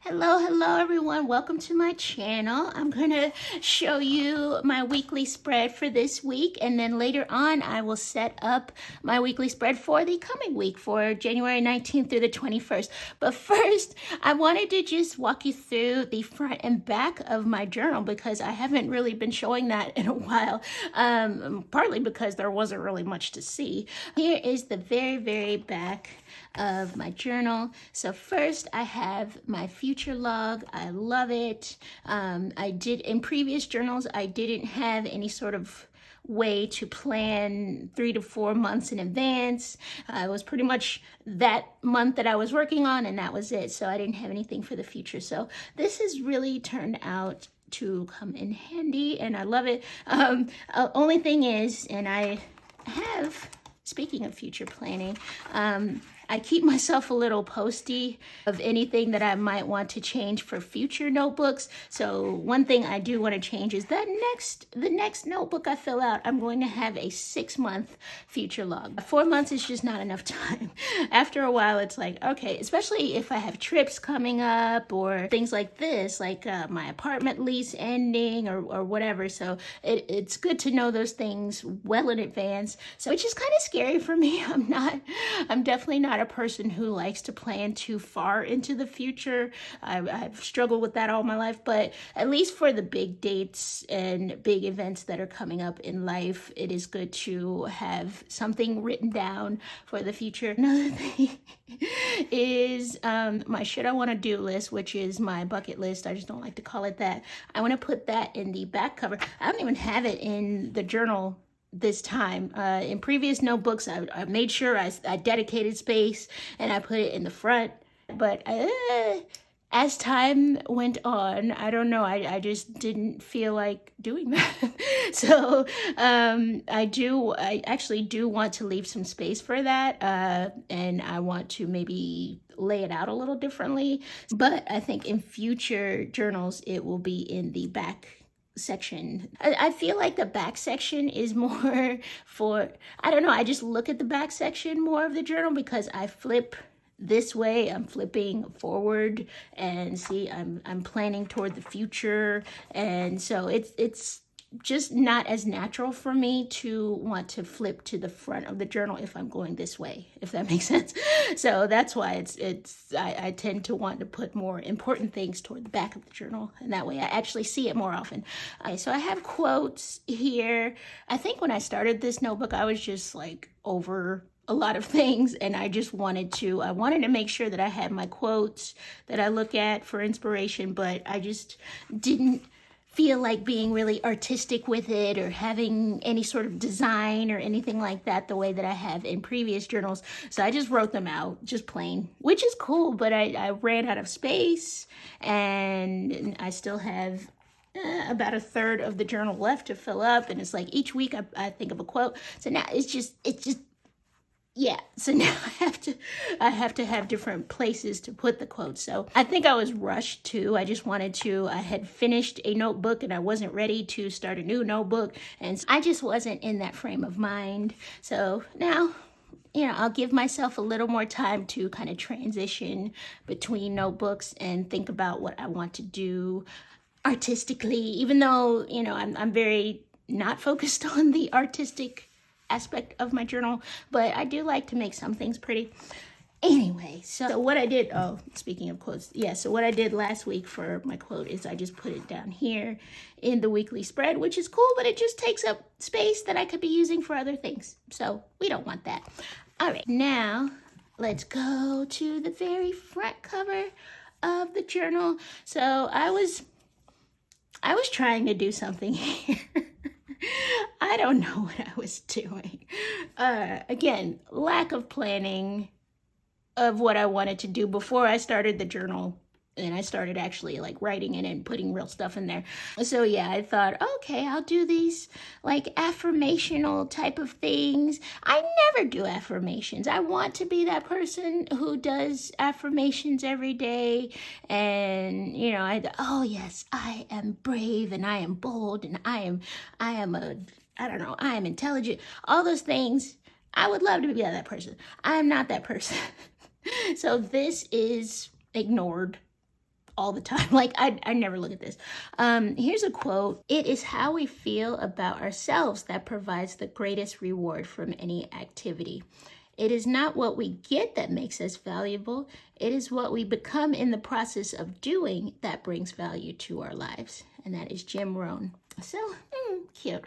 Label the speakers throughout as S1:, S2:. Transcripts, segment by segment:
S1: Hello everyone. Welcome to my channel. I'm going to show you my weekly spread for this week, and then later on I will set up my weekly spread for the coming week for January 19th through the 21st. But first, I wanted to just walk you through the front and back of my journal because I haven't really been showing that in a while, partly because there wasn't really much to see. Here is the very back of my journal. So first I have my future log. I love it. I did in previous journals, I didn't have any sort of way to plan 3 to 4 months in advance. It was pretty much that month that I was working on, and that was it. So I didn't have anything for the future. So this has really turned out to come in handy, and I love it. Only thing is, and I have, speaking of future planning, I keep myself a little posty of anything that I might want to change for future notebooks. So one thing I do want to change is that the next notebook I fill out, I'm going to have a 6-month future log. 4 months is just not enough time. After a while, it's like, okay, especially if I have trips coming up or things like this, like my apartment lease ending or whatever. So it's good to know those things well in advance. So it's just kind of scary for me. I'm definitely not a person who likes to plan too far into the future. I've struggled with that all my life, but at least for the big dates and big events that are coming up in life, it is good to have something written down for the future. Another thing is my should I want to do list, which is my bucket list. I just don't like to call it that. I want to put that in the back cover. I don't even have it in the journal this time. In previous notebooks, I made sure I dedicated space and I put it in the front. But as time went on, I don't know, I just didn't feel like doing that. So I actually do want to leave some space for that. And I want to maybe lay it out a little differently. But I think in future journals, it will be in the back section. I feel like the back section is more for, I don't know, I just look at the back section more of the journal because I flip this way. I'm flipping forward and see, I'm planning toward the future. And so it's just not as natural for me to want to flip to the front of the journal if I'm going this way, if that makes sense. So that's why I tend to want to put more important things toward the back of the journal, and that way I actually see it more often. So I have quotes here. I think when I started this notebook, I was just like over a lot of things, and I wanted to make sure that I had my quotes that I look at for inspiration, but I just didn't feel like being really artistic with it or having any sort of design or anything like that the way that I have in previous journals. So I just wrote them out, just plain, which is cool, but I ran out of space, and I still have about a third of the journal left to fill up, and it's like each week I think of a quote. So now it's just yeah, so now I have to have different places to put the quotes. So I think I was rushed too. I had finished a notebook and I wasn't ready to start a new notebook, and I just wasn't in that frame of mind. So now, I'll give myself a little more time to kind of transition between notebooks and think about what I want to do artistically, even though, I'm very not focused on the artistic aspect of my journal, but I do like to make some things pretty. Anyway, so what I did, speaking of quotes, so what I did last week for my quote is I just put it down here in the weekly spread, which is cool, but it just takes up space that I could be using for other things. So we don't want that. All right, now let's go to the very front cover of the journal. So I was trying to do something here. I don't know what I was doing. Again, lack of planning of what I wanted to do before I started the journal, and I started actually like writing it and putting real stuff in there. So yeah, I thought, okay, I'll do these like affirmational type of things. I never do affirmations. I want to be that person who does affirmations every day. And oh yes, I am brave and I am bold and I am I am intelligent. All those things. I would love to be that person. I'm not that person. So this is ignored all the time. Like I never look at this. Here's a quote. It is how we feel about ourselves that provides the greatest reward from any activity. It is not what we get that makes us valuable. It is what we become in the process of doing that brings value to our lives. And that is Jim Rohn. So cute.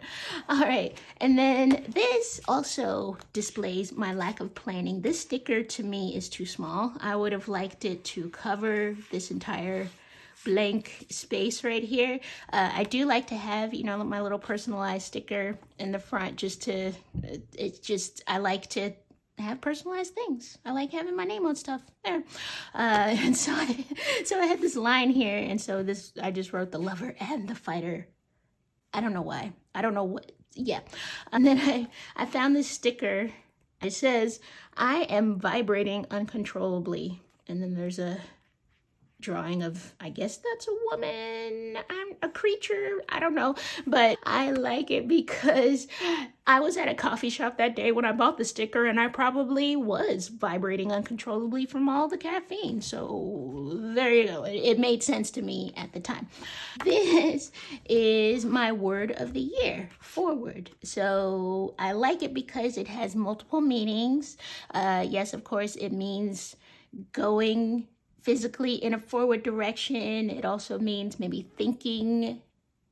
S1: All right. And then this also displays my lack of planning. This sticker to me is too small. I would have liked it to cover this entire blank space right here. I do like to have, you know, my little personalized sticker in the front just to, I like to have personalized things. I like having my name on stuff there. And so I had this line here. And so I just wrote the lover and the fighter. I don't know why. I don't know what. Yeah. And then I found this sticker. It says, I am vibrating uncontrollably. And then there's a drawing of, I guess that's a woman. I'm a creature. I don't know. But I like it because I was at a coffee shop that day when I bought the sticker, and I probably was vibrating uncontrollably from all the caffeine. So there you go. It made sense to me at the time. This is my word of the year, forward. So I like it because it has multiple meanings. Yes, of course, it means going physically in a forward direction. It also means maybe thinking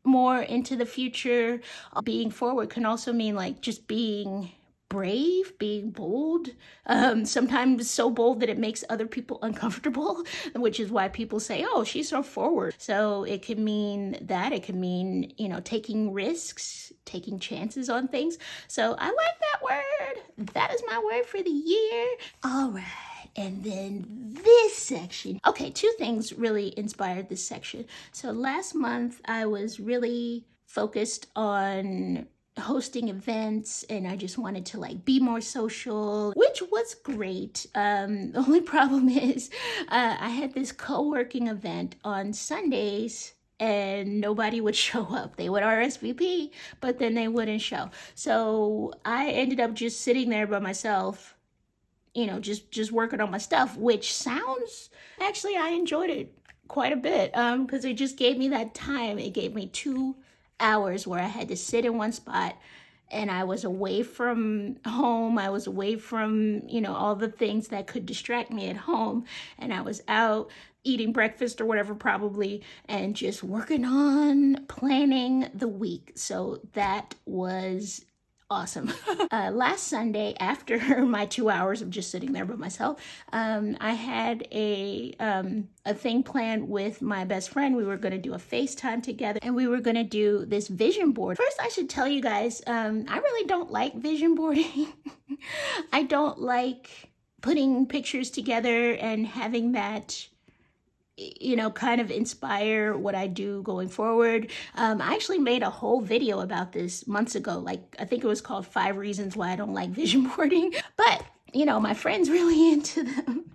S1: more into the future. Being forward can also mean like just being brave, being bold, sometimes so bold that it makes other people uncomfortable, which is why people say, oh, she's so forward. So it can mean that. It can mean, you know, taking risks, taking chances on things. So I like that word. That is my word for the year. All right. And then this section. Okay, two things really inspired this section. So last month I was really focused on hosting events, and I just wanted to like be more social, which was great. The only problem is I had this co-working event on Sundays and nobody would show up. They would RSVP, but then they wouldn't show. So I ended up just sitting there by myself, you know, just working on my stuff, which sounds, actually, I enjoyed it quite a bit because it just gave me that time. It gave me 2 hours where I had to sit in one spot, and I was away from home. I was away from, you know, all the things that could distract me at home. And I was out eating breakfast or whatever, probably, and just working on planning the week. So that was awesome. Last Sunday, after my 2 hours of just sitting there by myself, I had a thing planned with my best friend. We were going to do a FaceTime together, and we were going to do this vision board. First, I should tell you guys, I really don't like vision boarding. I don't like putting pictures together and having that, you know, kind of inspire what I do going forward. I actually made a whole video about this months ago. Like, I think it was called 5 Reasons Why I Don't Like Vision Boarding. But, you know, my friend's really into them.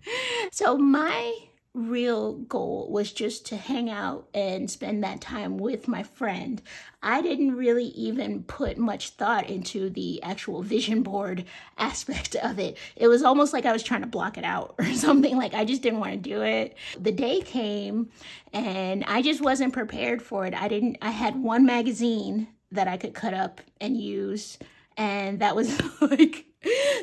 S1: So my real goal was just to hang out and spend that time with my friend. I didn't really even put much thought into the actual vision board aspect of it. It was almost like I was trying to block it out or something. Like, I just didn't want to do it. The day came and I just wasn't prepared for it. I had one magazine that I could cut up and use, and that was like,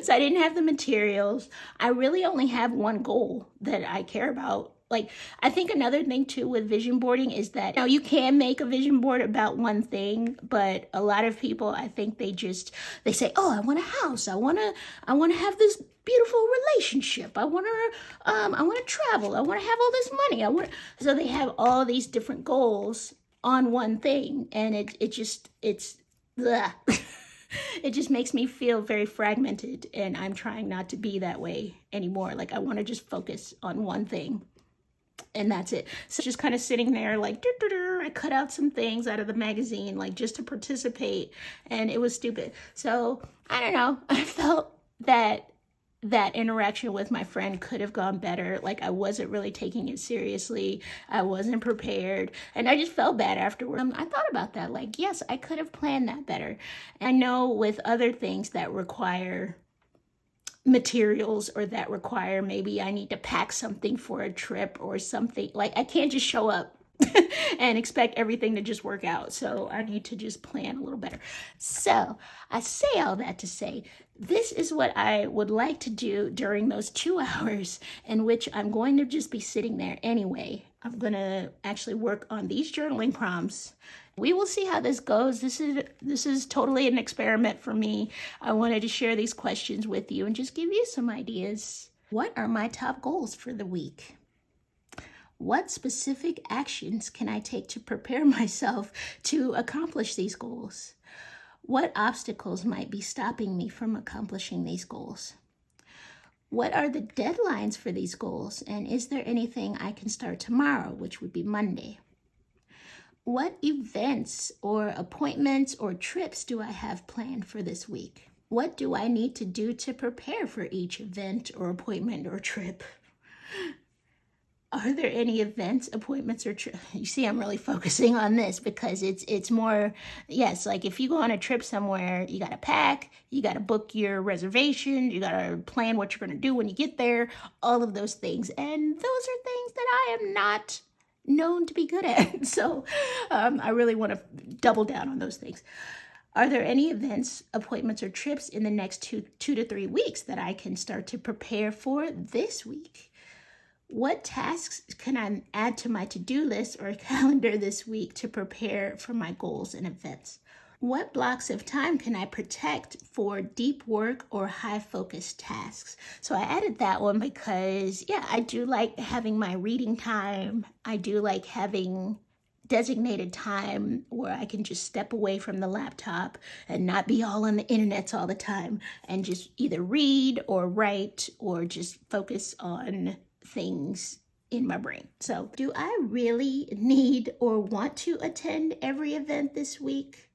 S1: so I didn't have the materials. I really only have one goal that I care about. Like, I think another thing too with vision boarding is that, you know, you can make a vision board about one thing, but a lot of people, I think they say, oh, I want a house. I want to have this beautiful relationship. I want to travel. I want to have all this money. So they have all these different goals on one thing, and it's bleh. It just makes me feel very fragmented, and I'm trying not to be that way anymore. Like, I want to just focus on one thing, and that's it. So just kind of sitting there like, I cut out some things out of the magazine, like, just to participate, and it was stupid. So I don't know. I felt that interaction with my friend could have gone better. Like, I wasn't really taking it seriously. I wasn't prepared. And I just felt bad afterward. I thought about that. Like, yes, I could have planned that better. And I know with other things that require materials or that require, maybe I need to pack something for a trip or something. Like, I can't just show up and expect everything to just work out. So I need to just plan a little better. So I say all that to say, this is what I would like to do during those 2 hours in which I'm going to just be sitting there anyway. I'm going to actually work on these journaling prompts. We will see how this goes. This is totally an experiment for me. I wanted to share these questions with you and just give you some ideas. What are my top goals for the week? What specific actions can I take to prepare myself to accomplish these goals? What obstacles might be stopping me from accomplishing these goals? What are the deadlines for these goals? And is there anything I can start tomorrow, which would be Monday? What events or appointments or trips do I have planned for this week? What do I need to do to prepare for each event or appointment or trip? Are there any events, appointments, or trips? You see, I'm really focusing on this because it's more, yes, like if you go on a trip somewhere, you got to pack, you got to book your reservation, you got to plan what you're going to do when you get there, all of those things. And those are things that I am not known to be good at. So I really want to double down on those things. Are there any events, appointments, or trips in the next two to 3 weeks that I can start to prepare for this week? What tasks can I add to my to-do list or calendar this week to prepare for my goals and events? What blocks of time can I protect for deep work or high focus tasks? So I added that one because, yeah, I do like having my reading time. I do like having designated time where I can just step away from the laptop and not be all on the internet all the time and just either read or write or just focus on things in my brain. So do I really need or want to attend every event this week?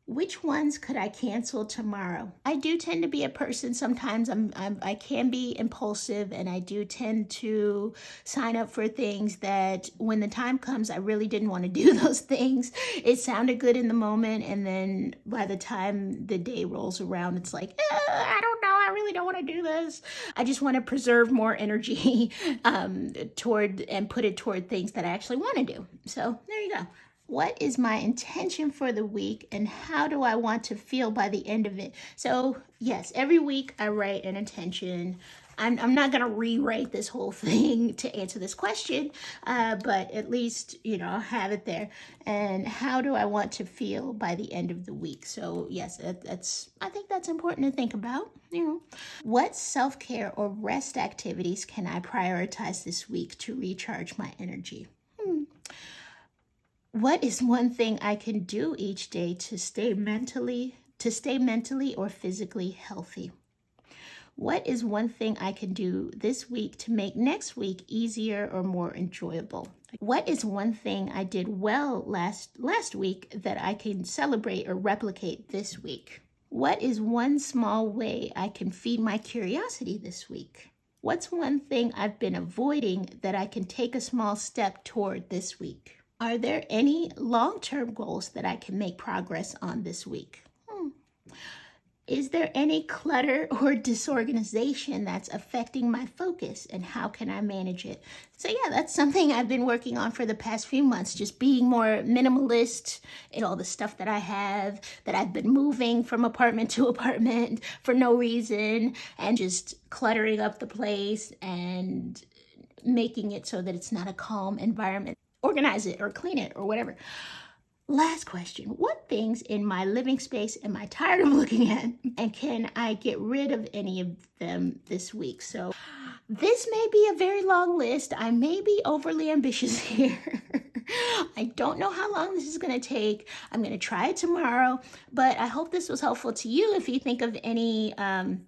S1: Which ones could I cancel tomorrow? I do tend to be a person, sometimes I can be impulsive, and I do tend to sign up for things that when the time comes, I really didn't want to do those things. It sounded good in the moment, and then by the time the day rolls around, it's like, I don't know, I really don't want to do this. I just want to preserve more energy toward and put it toward things that I actually want to do. So there you go. What is my intention for the week and how do I want to feel by the end of it? So yes, every week I write an intention. I'm not going to rewrite this whole thing to answer this question, but at least, I'll have it there. And how do I want to feel by the end of the week? So yes, I think that's important to think about. What self-care or rest activities can I prioritize this week to recharge my energy? What is one thing I can do each day to stay mentally or physically healthy? What is one thing I can do this week to make next week easier or more enjoyable? What is one thing I did well last week that I can celebrate or replicate this week? What is one small way I can feed my curiosity this week? What's one thing I've been avoiding that I can take a small step toward this week? Are there any long-term goals that I can make progress on this week? Is there any clutter or disorganization that's affecting my focus, and how can I manage it? So yeah, that's something I've been working on for the past few months, just being more minimalist in all the stuff that I have, that I've been moving from apartment to apartment for no reason, and just cluttering up the place and making it so that it's not a calm environment. Organize it or clean it or whatever. Last question. What things in my living space am I tired of looking at? And can I get rid of any of them this week? So this may be a very long list. I may be overly ambitious here. I don't know how long this is going to take. I'm going to try it tomorrow, but I hope this was helpful to you. If you think of any,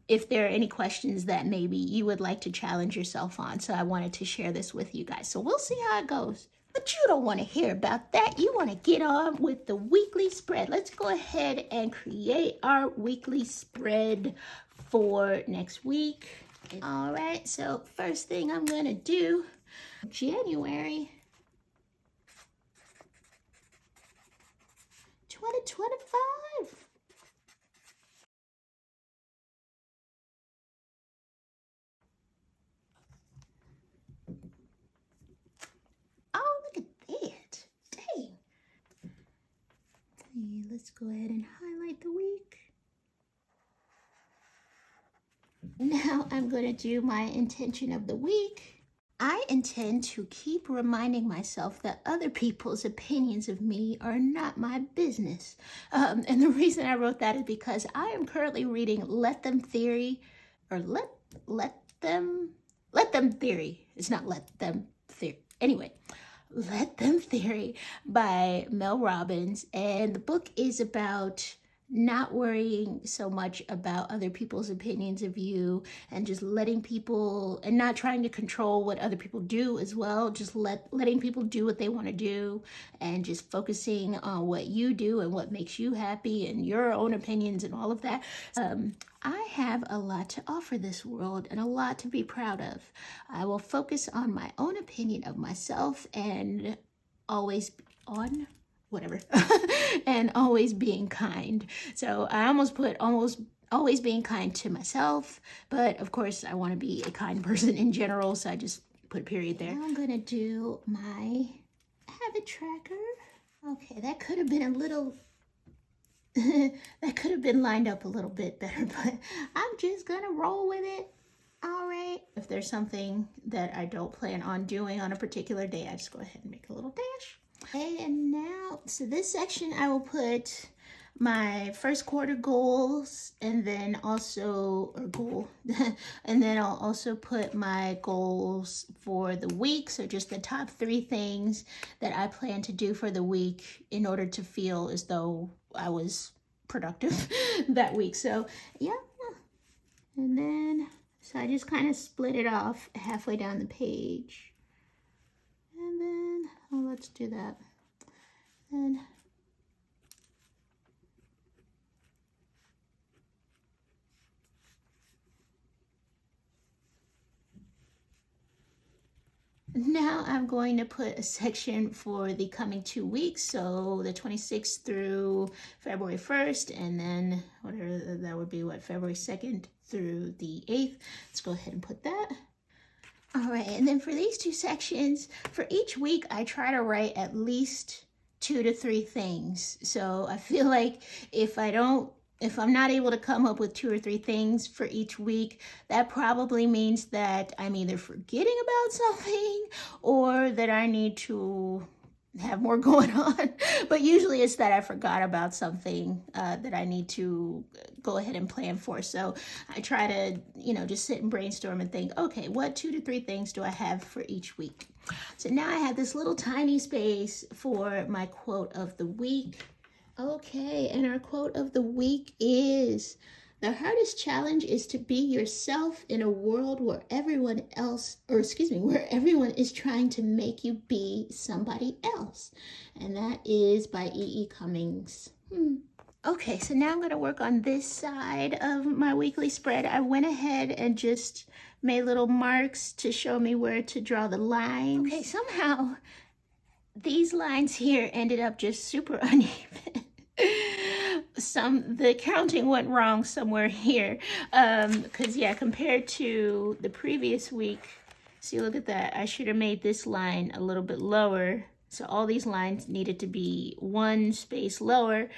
S1: if there are any questions that maybe you would like to challenge yourself on. So I wanted to share this with you guys. So we'll see how it goes. But you don't want to hear about that. You want to get on with the weekly spread. Let's go ahead and create our weekly spread for next week. All right, so first thing I'm going to do, January 2025. Let's go ahead and highlight the week. Now I'm going to do my intention of the week. I intend to keep reminding myself that other people's opinions of me are not my business. And the reason I wrote that is because I am currently reading Let Them Theory, or Let Them Theory. It's not Let Them Theory. Anyway, Let Them Theory by Mel Robbins. And the book is about not worrying so much about other people's opinions of you and just letting people, and not trying to control what other people do as well, just letting people do what they want to do and just focusing on what you do and what makes you happy and your own opinions and all of that. I have a lot to offer this world and a lot to be proud of. I will focus on my own opinion of myself and always on whatever and always being kind. So I almost put always being kind to myself, but of course I want to be a kind person in general, so I just put a period there. Now I'm gonna do my habit tracker. Okay, that could have been a little that could have been lined up a little bit better, but I'm just gonna roll with it. All right, if there's something that I don't plan on doing on a particular day, I just go ahead and make a little dash. Okay, and now, so this section I will put my first quarter goals, and then also, and then I'll also put my goals for the week. So just the top 3 things that I plan to do for the week in order to feel as though I was productive that week. So yeah, and then, so I just kind of split it off halfway down the page. And then, oh, let's do that. And now I'm going to put a section for the coming 2 weeks. So the 26th through February 1st, and then whatever that would be, what, February 2nd through the 8th. Let's go ahead and put that. All right, and then for these 2 sections, for each week, I try to write at least 2 to 3 things. So I feel like if I'm not able to come up with 2 or 3 things for each week, that probably means that I'm either forgetting about something or that I need to have more going on. But usually it's that I forgot about something that I need to go ahead and plan for. So I try to, just sit and brainstorm and think, okay, what 2 to 3 things do I have for each week? So now I have this little tiny space for my quote of the week. Okay, and our quote of the week is, "The hardest challenge is to be yourself in a world where everyone is trying to make you be somebody else." And that is by E.E. Cummings. Okay, so now I'm going to work on this side of my weekly spread. I went ahead and just made little marks to show me where to draw the lines. Okay, somehow these lines here ended up just super uneven. The counting went wrong somewhere here, because compared to the previous week, see, look at that, I should have made this line a little bit lower. So all these lines needed to be 1 space lower,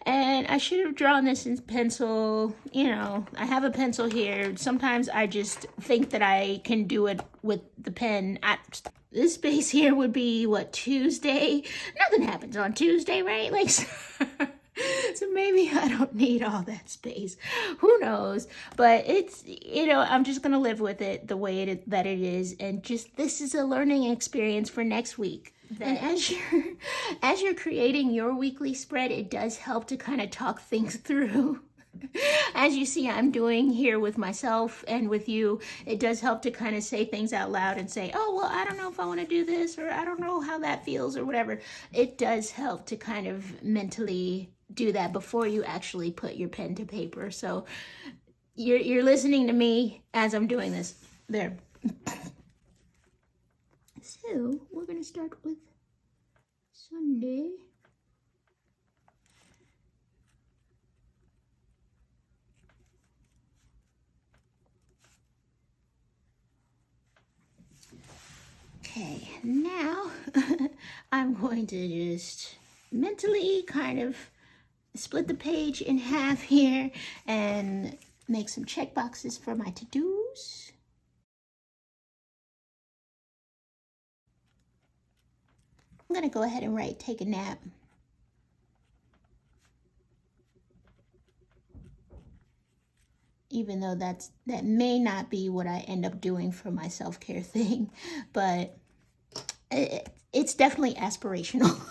S1: and I should have drawn this in pencil. I have a pencil here. Sometimes I just think that I can do it with the pen. This space here would be, what, Tuesday? Nothing happens on Tuesday, right? Like, so maybe I don't need all that space. Who knows? But it's, I'm just going to live with it the way that it is. And just, this is a learning experience for next week. And as you're creating your weekly spread, it does help to kind of talk things through. As you see I'm doing here with myself and with you, it does help to kind of say things out loud and say, oh, well, I don't know if I want to do this, or I don't know how that feels, or whatever. It does help to kind of mentally do that before you actually put your pen to paper. So you're listening to me as I'm doing this. There. So we're going to start with Sunday. Okay, now I'm going to just mentally kind of split the page in half here and make some check boxes for my to-dos. I'm gonna go ahead and write take a nap. Even though that may not be what I end up doing for my self-care thing, but it's definitely aspirational.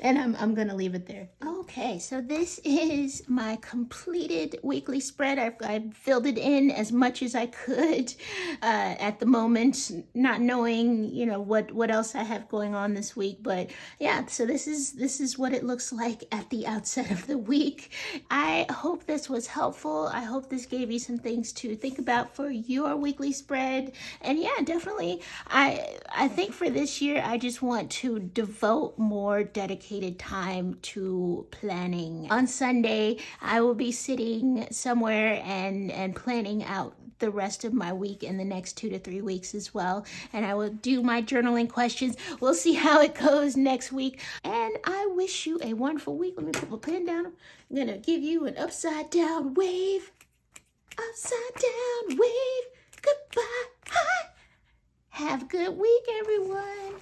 S1: And I'm gonna leave it there. Okay, so this is my completed weekly spread. I've filled it in as much as I could at the moment, not knowing, you know, what else I have going on this week. But yeah, so this is what it looks like at the outset of the week. I hope this was helpful. I hope this gave you some things to think about for your weekly spread. And yeah, definitely, I think for this year, I just want to devote more dedicated time to planning. On Sunday, I will be sitting somewhere and planning out the rest of my week and the next 2 to 3 weeks as well. And I will do my journaling questions. We'll see how it goes next week. And I wish you a wonderful week. Let me put my pen down. I'm gonna give you an upside down wave. Upside down wave. Goodbye. Hi. Have a good week, everyone.